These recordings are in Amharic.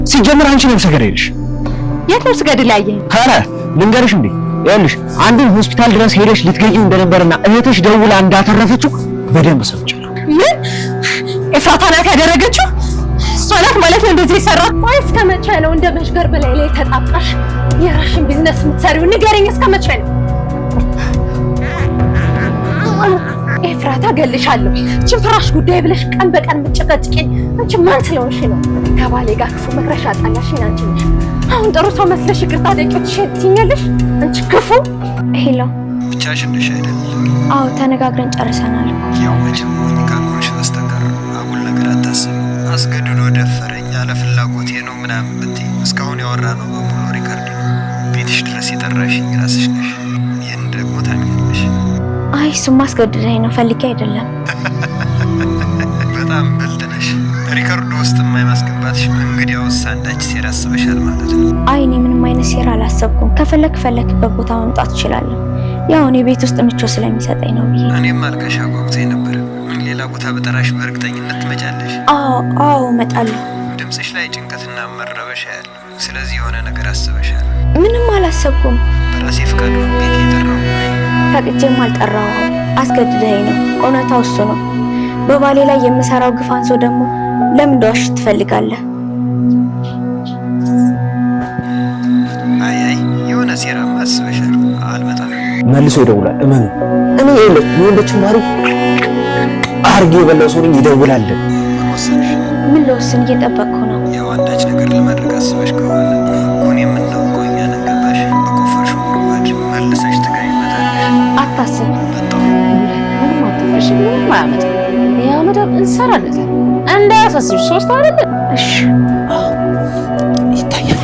ሲጀምር አንቺ ነብሰ ገዳይሽ። የት ነብሰ ገዳይ ላይ ያየኝ? ኧረ ልንገርሽ እንዴ ይኸውልሽ አንዱን ሆስፒታል ድረስ ሄደሽ ልትገዢው እንደነበርና እህትሽ ደውላ እንዳተረፈችው በደንብ ሰምቻለሁ። ምን ኤፍራታ ናት ያደረገችው? እሷ ናት ማለት ነው እንደዚህ የሰራት? ቆይ እስከ መቼ ነው እንደ መሽገር በላይ ላይ ተጣጣሽ የራስሽን ቢዝነስ የምትሰሪው? ንገረኝ እስከ መቼ ነው? ኤፍራታ ገልሻለሁ። እቺን ፍራሽ ጉዳይ ብለሽ ቀን በቀን የምትጨቀጭቂኝ አንቺ ማን ስለሆንሽ ነው? ከባሌ ጋር ክፉ መክረሻ ጣላሽኝ አንቺ ነሽ። አሁን ጥሩ ሰው መስለሽ ይቅርታ ደቂቶች ትይኛለሽ አንቺ ክፉ። ሄሎ ብቻሽን ነሽ አይደል? አዎ ተነጋግረን ጨርሰናል። ያው መቼም ሞኝ ካልሆንሽ በስተቀር አጉል ነገር አታስብ። አስገድዶ ደፈረኝ ያለ ፍላጎቴ ነው ምናምን ብትይ እስካሁን ያወራነው በሙሉ ሪከርድ ነው። ቤትሽ ድረስ የጠራሽኝ ራስሽ ነሽ። ይህን ደግሞ ታምኛለሽ። አይ እሱማ አስገድደኝ ነው ፈልጌ አይደለም። በጣም ብልጥ ነሽ። ሪከርዱ ውስጥ የማይማስገባትሽ እንግዲያውስ አንዳች ሴራ አስበሻል ማለት ነው። አይ እኔ ምንም አይነት ሴራ አላሰብኩም። ከፈለክበት ቦታ መምጣት እችላለሁ። ያው እኔ ቤት ውስጥ ምቾት ስለሚሰጠኝ ነው ብዬ። እኔም አልቀሻ ጓጉቶኝ ነበር። ምን ሌላ ቦታ በጠራሽ በእርግጠኝነት ትመጫለሽ? አዎ እመጣለሁ። ድምፅሽ ላይ ጭንቀትና መረበሽ ያለው፣ ስለዚህ የሆነ ነገር አስበሻል። ምንም አላሰብኩም። በራሴ ፍቃድ ነው ቤት የጠራው። ፈቅጄም አልጠራሁም። አስገድደኝ ነው። እውነታው እሱ ነው። በባሌ ላይ የምሰራው ግፍ አንሶ ደግሞ ለምን እንደዋሽ ትፈልጋለህ? አይ የሆነ ሴራ አስበሻል። አልመጣም። መልሶ ይደውላል። እመኑ። እኔ የወለችው ማሪ አርጌ የበላው ሰው ነኝ። ይደውላል። ምን ወሰንሽ? ምን ልወስን? እየጠበቅኩ ነው። ያው አንዳች ነገር ለማድረግ አስበሽ ከሆነ እኮ የምናውቀው እኛ ነን። ገባሽ? በቆፈርሽው ጉድጓድ መልሰሽ ትገቢበታለሽ። አታስብ። መጣሁ። ምንም አትፈሽ። ምንም አያመጣም። ያመጣም እንሰራለን። እንዳያሳስብሽ 3 አይደል? እሺ ይታያል።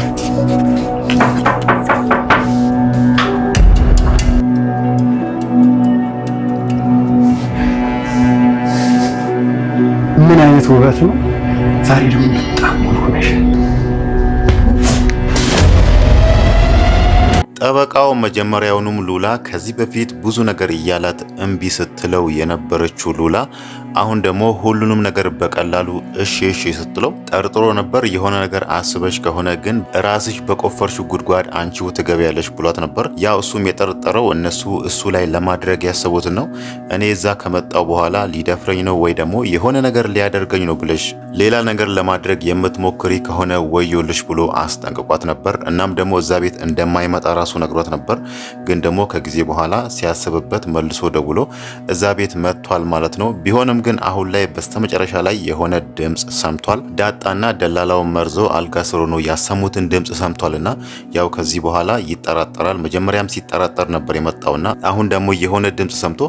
ምን አይነት ውበት ነው! ዛሬ ደግሞ በጣም ሙሉ ነሽ። ጠበቃው መጀመሪያውንም ሉላ ከዚህ በፊት ብዙ ነገር እያላት እምቢ ስትለው የነበረችው ሉላ አሁን ደግሞ ሁሉንም ነገር በቀላሉ እሺ ስትለው ጠርጥሮ ነበር። የሆነ ነገር አስበሽ ከሆነ ግን ራስሽ በቆፈርሽው ጉድጓድ አንቺው ትገቢያለሽ ብሏት ነበር። ያው እሱም የጠረጠረው እነሱ እሱ ላይ ለማድረግ ያሰቡትን ነው። እኔ እዛ ከመጣው በኋላ ሊደፍረኝ ነው ወይ ደግሞ የሆነ ነገር ሊያደርገኝ ነው ብለሽ ሌላ ነገር ለማድረግ የምትሞክሪ ከሆነ ወዮልሽ ብሎ አስጠንቅቋት ነበር። እናም ደግሞ እዛ ቤት እንደማይመጣ ራሱ ነግሯት ነበር። ግን ደግሞ ከጊዜ በኋላ ሲያስብበት መልሶ ደውሎ እዛ ቤት መጥቷል ማለት ነው። ቢሆንም ግን አሁን ላይ በስተመጨረሻ ላይ የሆነ ድምጽ ሰምቷል። ዳጣና ደላላው መርዞ አልጋ ስር ሆኖ ያሰሙትን ድምጽ ሰምቷልና ያው ከዚህ በኋላ ይጠራጠራል። መጀመሪያም ሲጠራጠር ነበር የመጣውና አሁን ደግሞ የሆነ ድምጽ ሰምቶ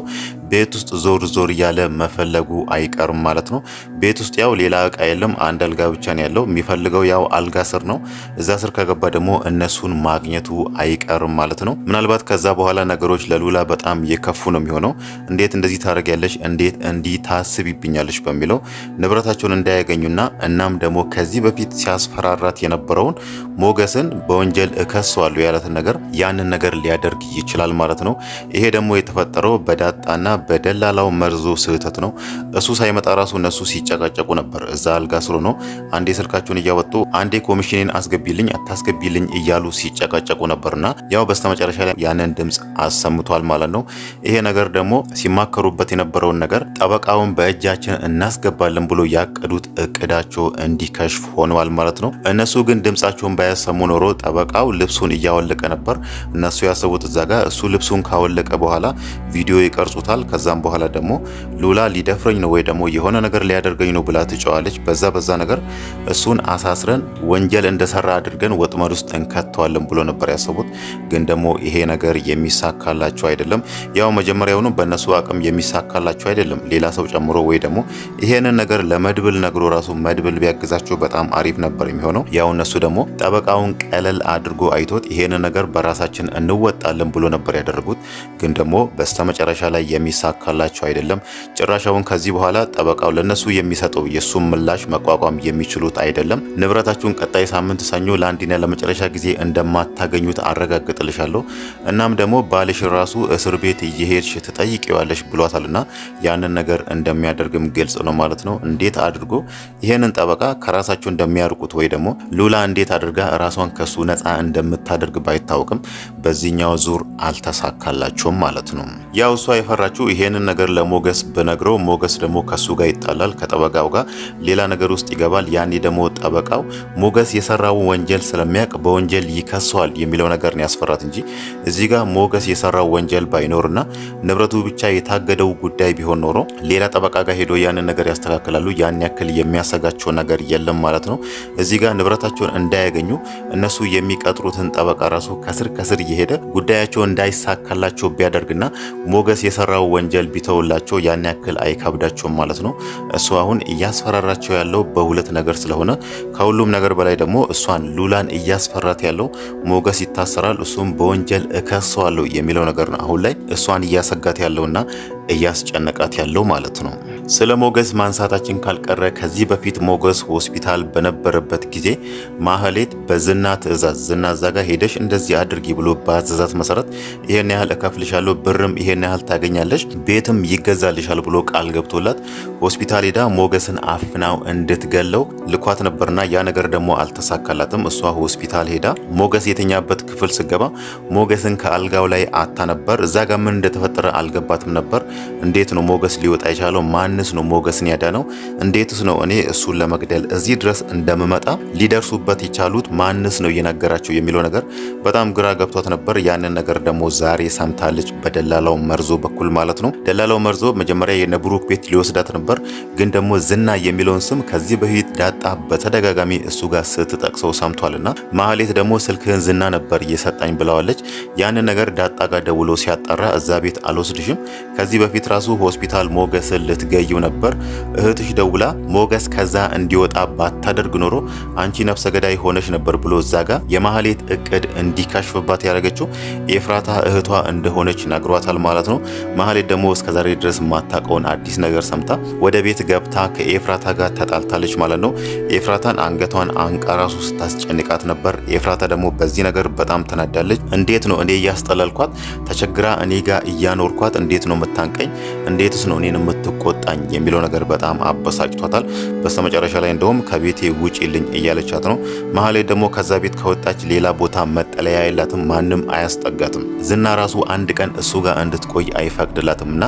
ቤት ውስጥ ዞር እያለ መፈለጉ አይቀርም ማለት ነው። ቤት ውስጥ ያው ሌላ እቃ የለም፣ አንድ አልጋ ብቻ ነው ያለው። የሚፈልገው ያው አልጋ ስር ነው። እዛ ስር ከገባ ደግሞ እነሱን ማግኘቱ አይቀርም ማለት ነው። ምናልባት ከዛ በኋላ ነገሮች ለሉላ በጣም የከፉ ነው የሚሆነው። እንዴት እንደዚህ ታደርጊያለሽ? እንዴት እንዲህ ታስቢብኛለሽ? በሚለው ንብረታቸውን እንዳያገኙና እናም ደግሞ ከዚህ በፊት ሲያስፈራራት የነበረውን ሞገስን በወንጀል እከሰዋለሁ ያለትን ነገር ያንን ነገር ሊያደርግ ይችላል ማለት ነው። ይሄ ደግሞ የተፈጠረው በዳጣና በደላላው መርዞ ስህተት ነው። እሱ ሳይመጣ ራሱ እነሱ ሲጨቃጨቁ ነበር። እዛ አልጋ ስር ነው አንዴ ስልካቸውን እያወጡ አንዴ ኮሚሽኔን አስገቢልኝ አታስገቢልኝ እያሉ ሲጨቃጨቁ ነበርና ያው በስተመጨረሻ ላይ ያንን ድምጽ አሰምቷል ማለት ነው። ይሄ ነገር ደግሞ ሲማከሩበት የነበረውን ነገር ጠበቃውን በእጃችን እናስገባለን ብሎ ያቀዱት እቅዳቸው እንዲከሽፍ ሆነዋል ማለት ነው። እነሱ ግን ድምጻቸውን ባያሰሙ ኖሮ ጠበቃው ልብሱን እያወለቀ ነበር። እነሱ ያሰቡት እዛ ጋር እሱ ልብሱን ካወለቀ በኋላ ቪዲዮ ይቀርጹታል። ከዛም በኋላ ደግሞ ሉላ ሊደፍረኝ ነው ወይ ደግሞ የሆነ ነገር ሊያደርገኝ ነው ብላ ትጨዋለች። በዛ ነገር እሱን አሳስረን ወንጀል እንደሰራ አድርገን ወጥመድ ውስጥ እንከተዋለን ብሎ ነበር ያሰቡት። ግን ደግሞ ይሄ ነገር የሚሳካላቸው አይደለም። ያው መጀመሪያውኑ በእነሱ አቅም የሚሳካላቸው አይደለም። ሌላ ሰው ጨምሮ ወይ ደግሞ ይሄንን ነገር ለመድብል ነግሮ ራሱ መድብል ቢያግዛቸው በጣም አሪፍ ነበር የሚሆነው። ያው እነሱ ደግሞ ጠበቃውን ቀለል አድርጎ አይቶት ይሄንን ነገር በራሳችን እንወጣለን ብሎ ነበር ያደረጉት። ግን ደግሞ በስተመጨረሻ ላይ የሚሳካላቸው አይደለም። ጭራሻውን ከዚህ በኋላ ጠበቃው ለነሱ የሚሰጠው የሱም ምላሽ መቋቋም የሚችሉት አይደለም። ንብረታችሁን ቀጣይ ሳምንት ሰኞ ለአንዴና ለመጨረሻ ጊዜ እንደማታገኙት አረጋግጥልሻለሁ። እናም ደግሞ ባልሽ ራሱ እስር ቤት እየሄድሽ ትጠይቂዋለሽ ብሏታልና ያንን ነገር እንደሚያደርግም ግልጽ ነው ማለት ነው። እንዴት አድርጎ ይሄንን ጠበቃ ከራሳቸው እንደሚያርቁት ወይ ደግሞ ሉላ እንዴት አድርጋ ራሷን ከሱ ነፃ እንደምታደርግ ባይታወቅም በዚህኛው ዙር አልተሳካላቸውም ማለት ነው። ያው እሷ የፈራችው ይሄንን ነገር ለሞገስ በነግረው ሞገስ ደግሞ ከሱ ጋር ይጣላል፣ ከጠበቃው ጋር ሌላ ነገር ውስጥ ይገባል። ያኔ ደግሞ ጠበቃው ሞገስ የሰራው ወንጀል ስለሚያውቅ በወንጀል ይከሰዋል የሚለው ነገር ነው ያስፈራት እንጂ እዚህ ጋር ሞገስ የሰራው ወንጀል ባይኖርና ንብረቱ ብቻ የታገደው ጉዳይ ቢሆን ኖሮ ሌላ ጠበቃ ጋር ሄዶ ያንን ነገር ያስተካክላሉ። ያን ያክል የሚያሰጋቸው ነገር የለም ማለት ነው። እዚህ ጋር ንብረታቸውን እንዳያገኙ እነሱ የሚቀጥሩትን ጠበቃ ራሱ ከስር እየሄደ ጉዳያቸው እንዳይሳካላቸው ቢያደርግና ሞገስ የሰራው ወንጀል ቢተውላቸው ያን ያክል አይከብዳቸውም ማለት ነው። እሱ አሁን እያስፈራራቸው ያለው በሁለት ነገር ስለሆነ ከሁሉም ነገር በላይ ደግሞ እሷን ሉላን እያስፈራት ያለው ሞገስ ይታሰራል፣ እሱም በወንጀል እከሰዋለሁ የሚለው ነገር ነው አሁን ላይ እሷን እያሰጋት ያለውና እያስጨነቃት ያለው ማለት ነው። ስለ ሞገስ ማንሳታችን ካልቀረ ከዚህ በፊት ሞገስ ሆስፒታል በነበረበት ጊዜ ማህሌት በዝና ትዕዛዝ ዝና ዛጋ ሄደሽ እንደዚህ አድርጊ ብሎ በአዘዛት መሰረት ይሄን ያህል እከፍልሻለሁ፣ ብርም ይሄን ያህል ታገኛለሽ፣ ቤትም ይገዛልሻል ብሎ ቃል ገብቶላት ሆስፒታል ሄዳ ሞገስን አፍናው እንድትገለው ልኳት ነበርና ያ ነገር ደግሞ አልተሳካላትም። እሷ ሆስፒታል ሄዳ ሞገስ የተኛበት ክፍል ስገባ ሞገስን ከአልጋው ላይ አታ ነበር። እዛ ጋር ምን እንደተፈጠረ አልገባትም ነበር። እንዴት ነው ሞገስ ሊወጣ የቻለው? ማንስ ነው ሞገስን ያዳነው? እንዴትስ ነው እኔ እሱን ለመግደል እዚህ ድረስ እንደምመጣ ሊደርሱበት የቻሉት? ማንስ ነው የነገራቸው የሚለው ነገር በጣም ግራ ገብቷት ነበር። ያንን ነገር ደግሞ ዛሬ ሰምታለች በደላላው መርዞ በኩል ማለት ነው። ደላላው መርዞ መጀመሪያ የነብሩክ ቤት ሊወስዳት ነበር፣ ግን ደግሞ ዝና የሚለውን ስም ከዚህ በፊት ዳጣ በተደጋጋሚ እሱ ጋር ስትጠቅሰው ሰምቷልና ማህሌት ደግሞ ስልክህን ዝና ነበር እየሰጣኝ ብለዋለች። ያንን ነገር ዳጣ ጋር ደውሎ ሲያጣራ እዛ ቤት አልወስድሽም፣ ከዚህ በፊት ራሱ ሆስፒታል ሞገስን ልትገዩ ነበር፣ እህትሽ ደውላ ሞገስ ከዛ እንዲወጣ ባታደርግ ኖሮ አንቺ ነፍሰ ገዳይ ሆነሽ ነበር ብሎ እዛ ጋር የማህሌት እቅድ እንዲካሽፍባት ያደረገችው ኤፍራታ እህቷ እንደሆነች ነግሯታል ማለት ነው። ማህሌት ደግሞ እስከዛሬ ድረስ ማታቀውን አዲስ ነገር ሰምታ ወደ ቤት ገብታ ከኤፍራታ ጋር ተጣልታለች ማለት ነው። ኤፍራታን አንገቷን አንቃ ራሱ ስታስጨንቃት ነበር። ኤፍራታ ደግሞ በዚህ ነገር በጣም ተናዳለች። እንዴት ነው እኔ እያስጠለልኳት ተቸግራ እኔ ጋር እያኖርኳት እንዴት ነው የምታንቀኝ? እንዴትስ ነው እኔን የምትቆጣኝ የሚለው ነገር በጣም አበሳጭቷታል። በስተመጨረሻ ላይ እንደውም ከቤቴ ውጪልኝ እያለቻት ነው። ማህሌት ደግሞ ከዛ ቤት ከወጣች ሌላ ቦታ መጠለያ የላትም፣ ማንም አያስጠጋትም። ዝና ራሱ አንድ ቀን እሱ ጋር እንድትቆይ አይፈቅድላትም እና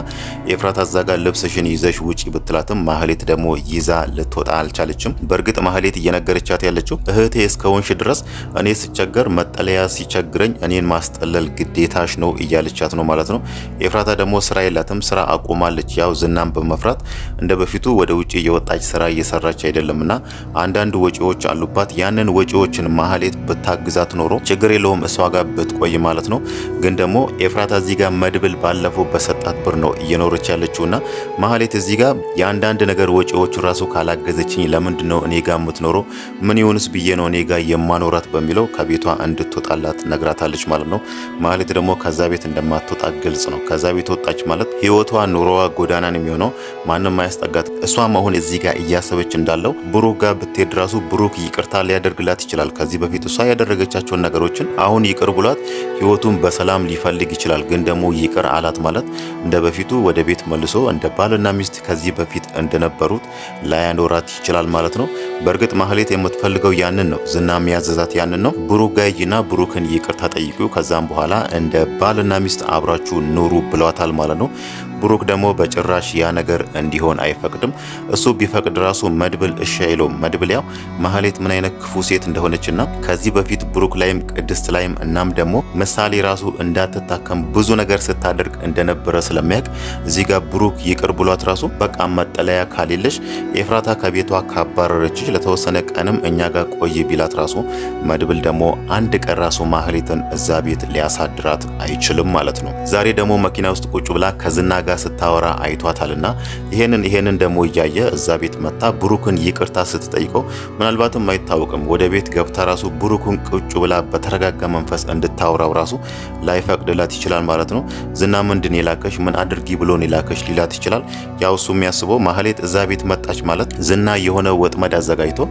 ኤፍራታ እዛ ጋር ልብስሽን ይዘሽ ውጪ ብትላትም ማህሌት ደግሞ ይዛ ልትወጣ አልቻለችም። በእርግጥ ማህሌት እየነገረቻት ያለችው እህቴ እስከሆንሽ ድረስ እኔ ስቸገር መጠለያ ሲቸግረኝ እኔን ማስጠለል ግዴታሽ ነው እያለቻት ነው ማለት ነው። ኤፍራታ ደግሞ ስራ የላትም፣ ስራ አቁማለች። ያው ዝናን በመፍራት እንደ በፊቱ ወደ ውጪ የወጣች ስራ እየሰራች አይደለምና አንዳንድ ወጪዎች አሉባት። ያንን ወጪዎችን ማህሌት ብታግዛት ኖሮ ችግር የለውም እሷ ጋር ብትቆይ ማለት ነው። ግን ደግሞ ኤፍራታ እዚህ ጋር መድብል ባለፈው በሰጣት ብር ነው እየኖረች ያለችውና ማህሌት እዚህ ጋር የአንዳንድ ነገር ወጪዎች ራሱ ካላገዘችኝ ለምንድን ነው እኔ ጋር የምትኖረው? ምን ይሁንስ ብዬ ነው እኔ ጋር የማኖራት በሚለው ከቤቷ እንድትወጣላት ነግራታለች ማለት ነው። ማህሌት ደግሞ ከዛ ቤት እንደማትወጣ ግልጽ ነው። ከዛ ቤት ወጣች ማለት ህይወቷ ኑሮዋ ጎዳናን የሚሆነው ማንም አያስጠጋት። እሷም አሁን እዚህ ጋር እያሰበች እንዳለው ብሩክ ጋር ብትሄድ ራሱ ብሩክ ይቅርታ ሊያደርግላት ይችላል። ከዚህ በፊት እሷ ያደረገቻቸውን ነገሮችን አሁን ይቅር ብሏት ህይወቱን በሰላም ሊፈልግ ይችላል። ግን ደግሞ ይቅር አላት ማለት እንደ በፊቱ ወደ ቤት መልሶ እንደ ባልና ሚስት ከዚህ በፊት እንደነበሩት ላያኖራት ይችላል ማለት ነው። በእርግጥ ማህሌት የምትፈልገው ያንን ነው። ዝና የሚያዘዛት ያንን ነው። ብሩክ ጋር ሂጂና ብሩክን ይቅርታ ጠይቂው፣ ከዛም በኋላ እንደ ባልና ሚስት አብራችሁ ኑሩ ብለዋታል ማለት ነው። ብሩክ ደግሞ በጭራሽ ያ ነገር እንዲሆን አይፈቅድም። እሱ ቢፈቅድ ራሱ መድብል እሺ አይለውም። መድብል ያው ማህሌት ምን አይነት ክፉ ሴት እንደሆነችና ከዚህ በፊት ብሩክ ላይም ቅድስት ላይም እናም ደግሞ ምሳሌ ራሱ እንዳትታከም ብዙ ነገር ስታደርግ እንደነበረ ስለሚያውቅ እዚህ ጋር ብሩክ ይቅር ብሏት ራሱ በቃ መጠለያ ካሌለሽ ኤፍራታ ከቤቷ ካባረረችሽ ለተወሰነ ቀንም እኛ ጋር ቆይ ቢላት ራሱ መድብል ደግሞ አንድ ቀን ራሱ ማህሌትን እዛ ቤት ሊያሳድራት አይችልም ማለት ነው። ዛሬ ደግሞ መኪና ውስጥ ቁጭ ብላ ከዝና ጋር ስታወራ አይቷታልና ይሄንን ደግሞ እያየ እዛ ቤት መታ ብሩክን ይቅርታ ስትጠይቀው ምናልባትም አይታወቅም ወደ ቤት ገብታ ራሱ ብሩክን ቁጭ ብላ በተረጋጋ መንፈስ እንድታወራው ራሱ ላይፈቅድላት ይችላል ማለት ነው። ዝና ምንድን የላከሽ ምን አድርጊ ብሎን የላከሽ ሊላት ይችላል። ያው እሱ የሚያስበው ማህሌት እዛ ቤት መጣች ማለት ዝና የሆነ ወጥመድ አዘጋጅቶ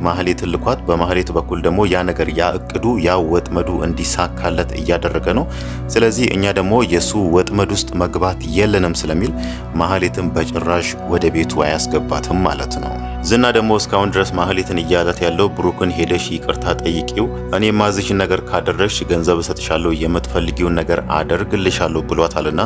ማህሌት ልኳት በማህሌት በኩል ደግሞ ያ ነገር ያ እቅዱ ያ ወጥመዱ እንዲሳካለት እያደረገ ነው። ስለዚህ እኛ ደግሞ የሱ ወጥመድ ውስጥ መግባት የለንም ስለሚል ማህሌትን በጭራሽ ወደ ቤቱ አያስገባትም ማለት ነው። ዝና ደግሞ እስካሁን ድረስ ማህሌትን እያላት ያለው ብሩክን ሄደሽ ይቅርታ ጠይቂው፣ እኔ ማዝሽን ነገር ካደረግሽ ገንዘብ እሰጥሻለሁ፣ የምትፈልጊውን ነገር አደርግልሻለሁ ብሏታልና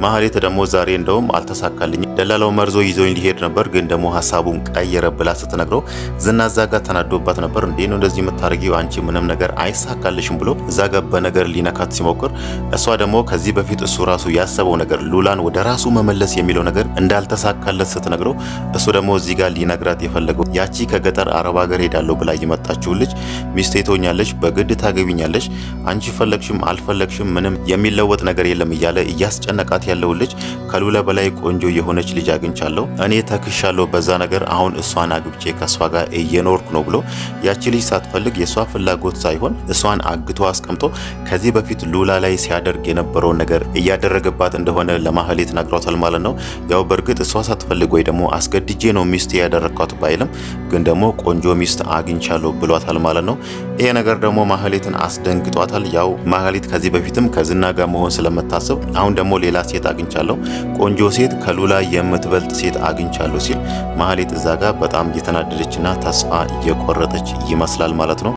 ማህሌት ደግሞ ዛሬ እንደውም አልተሳካልኝ ደላላው መርዞ ይዞኝ ሊሄድ ነበር ግን ደግሞ ሐሳቡን ቀየረ ብላ ስትነግረው ዝና እዛ ጋር ተናዶባት ነበር። እንዴ ነው እንደዚህ የምታረጊው አንቺ ምንም ነገር አይሳካልሽም ብሎ እዛ ጋር በነገር ሊነካት ሲሞክር እሷ ደግሞ ከዚህ በፊት እሱ ራሱ ያሰበው ነገር ሉላን ወደ ራሱ መመለስ የሚለው ነገር እንዳልተሳካለት ስትነግረው እሱ ደግሞ እዚህ ጋር ሊነግራት የፈለገው ያቺ ከገጠር አረብ ሀገር ሄዳለሁ ብላ የመጣችው ልጅ ሚስቴ ትሆኛለሽ፣ በግድ ታገቢኛለሽ፣ አንቺ ፈለግሽም አልፈለግሽም ምንም የሚለወጥ ነገር የለም እያለ እያስጨነቃት ያለው ልጅ ከሉላ በላይ ቆንጆ የሆነች ልጅ አግኝቻለሁ፣ እኔ ተክሻለሁ በዛ ነገር አሁን እሷን አግብቼ ከሷ ጋር እየኖርኩ ነው ብሎ ያቺ ልጅ ሳትፈልግ የሷ ፍላጎት ሳይሆን እሷን አግቶ አስቀምጦ ከዚህ በፊት ሉላ ላይ ሲያደርግ የነበረውን ነገር እያደረገባት እንደሆነ ለማህሌት ነግሯታል ማለት ነው። ያው በእርግጥ እሷ ሳትፈልግ ወይ ደግሞ አስገድጄ ነው ሚስት ያደረኳት ባይልም ግን ደግሞ ቆንጆ ሚስት አግኝቻለሁ ብሏታል ማለት ነው። ይሄ ነገር ደግሞ ማህሌትን አስደንግጧታል። ያው ማህሌት ከዚህ በፊትም ከዝና ጋር መሆን ስለምታስብ አሁን ደግሞ ሌላ ሴት አግኝቻለሁ፣ ቆንጆ ሴት ከሉላ የምትበልጥ ሴት አግኝቻለሁ ሲል ማህሌት እዛ ጋር በጣም እየተናደደችና ተስፋ እየቆረጠች ይመስላል ማለት ነው።